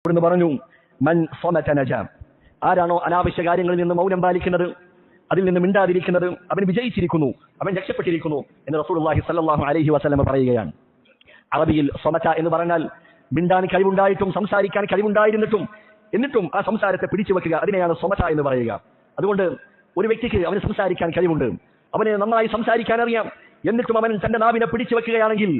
ഇവിടുന്ന് പറഞ്ഞു മൻ സമത നജ, ആരാണോ അനാവശ്യ കാര്യങ്ങളിൽ നിന്ന് മൗനം പാലിക്കുന്നത്, അതിൽ നിന്ന് മിണ്ടാതിരിക്കുന്നത്, അവൻ വിജയിച്ചിരിക്കുന്നു, അവൻ രക്ഷപ്പെട്ടിരിക്കുന്നു എന്ന് റസൂലുള്ളാഹി സ്വല്ലല്ലാഹു അലൈഹി വസല്ലം പറയുകയാണ്. അറബിയിൽ സമത എന്ന് പറഞ്ഞാൽ മിണ്ടാൻ കഴിവുണ്ടായിട്ടും സംസാരിക്കാൻ കഴിവുണ്ടായിരുന്നിട്ടും എന്നിട്ടും ആ സംസാരത്തെ പിടിച്ചു വെക്കുക, അതിനെയാണ് സമത എന്ന് പറയുക. അതുകൊണ്ട് ഒരു വ്യക്തിക്ക് അവന് സംസാരിക്കാൻ കഴിവുണ്ട്, അവന് നന്നായി സംസാരിക്കാൻ അറിയാം, എന്നിട്ടും അവൻ തന്റെ നാവിനെ പിടിച്ചു വെക്കുകയാണെങ്കിൽ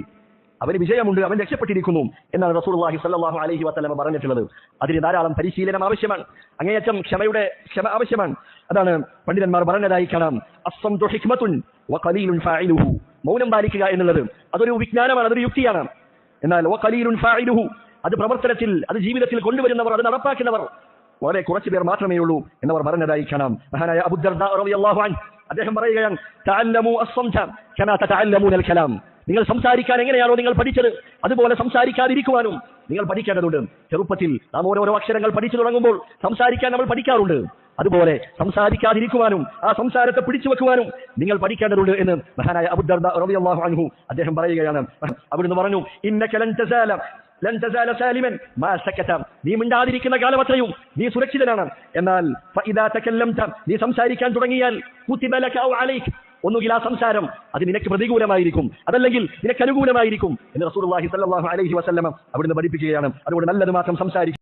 അവന് വിജയമുണ്ട്, അവൻ രക്ഷപ്പെട്ടിരിക്കുന്നു എന്നാണ് റസൂലുള്ളാഹി സ്വല്ലല്ലാഹു അലൈഹി വസല്ലം പറഞ്ഞിട്ടുള്ളത്. അതിന് ധാരാളം പരിശീലനം ആവശ്യമാണ്, അങ്ങേയറ്റം ക്ഷമ ആവശ്യമാണ്. അതാണ് പണ്ഡിതന്മാർ പറഞ്ഞതായി കാണാം, അസ്സംതു ഹിക്മത്തുൻ വഖലീലുൻ ഫാഇലുഹു, മൗനം പാലിക്കുക എന്നുള്ളത് അതൊരു വിജ്ഞാനമാണ്, അതൊരു യുക്തിയാണ്. എന്നാൽ വഖലീലുൻ ഫാഇലുഹു, അത് പ്രവർത്തനത്തിൽ, അത് ജീവിതത്തിൽ കൊണ്ടുവരുന്നവർ, അത് നടപ്പാക്കുന്നവർ വളരെ കുറച്ചു പേർ മാത്രമേ ഉള്ളൂ എന്നവർ പറഞ്ഞതായി കാണാം. മഹാനായ അബൂ ദർദാ റളിയല്ലാഹു അൻഹു അദ്ദേഹം പറയുകയാണ്, തഅല്ലമു അസ്സംത കമാ തതഅല്ലമൂനൽ കലാം, നിങ്ങൾ സംസാരിക്കാൻ എങ്ങനെയാണോ നിങ്ങൾ പഠിച്ചത് അതുപോലെ സംസാരിക്കാതിരിക്കുവാനും നിങ്ങൾ പഠിക്കേണ്ടതുണ്ട്. ചെറുപ്പത്തിൽ നാം ഓരോരോ അക്ഷരങ്ങൾ പഠിച്ചു തുടങ്ങുമ്പോൾ സംസാരിക്കാൻ നമ്മൾ പഠിക്കാറുണ്ട്, അതുപോലെ സംസാരിക്കാതിരിക്കുവാനും ആ സംസാരത്തെ പിടിച്ചു വെക്കുവാനും നിങ്ങൾ പഠിക്കേണ്ടതുണ്ട് എന്ന് മഹാനായ അബൂ ദർദാ റളിയല്ലാഹു അൻഹു അദ്ദേഹം പറയുകയാണ്. അവിടുന്ന് പറഞ്ഞു, ഇന്നക ലൻ തസാല സാലിമൻ മാ സകത, നീ മിണ്ടാതിരിക്കുന്ന കാലം അത്രയും നീ സുരക്ഷിതനാണ്. എന്നാൽ ഫഇദാ തകല്ലംത, നീ സംസാരിക്കാൻ തുടങ്ങിയാൽ കുതിബ ലക ഔ അലൈക, ഒന്നുകിൽ ആ സംസാരം അത് നിനക്ക് പ്രതികൂലമായിരിക്കും, അതല്ലെങ്കിൽ നിനക്ക് അനുകൂലമായിരിക്കും എന്ന് റസൂലുള്ളാഹി സ്വല്ലല്ലാഹു അലൈഹി വസല്ലം അവിടുന്ന് പഠിപ്പിക്കുകയാണ്. അതുകൊണ്ട് നല്ലത് മാത്രം സംസാരിക്കും.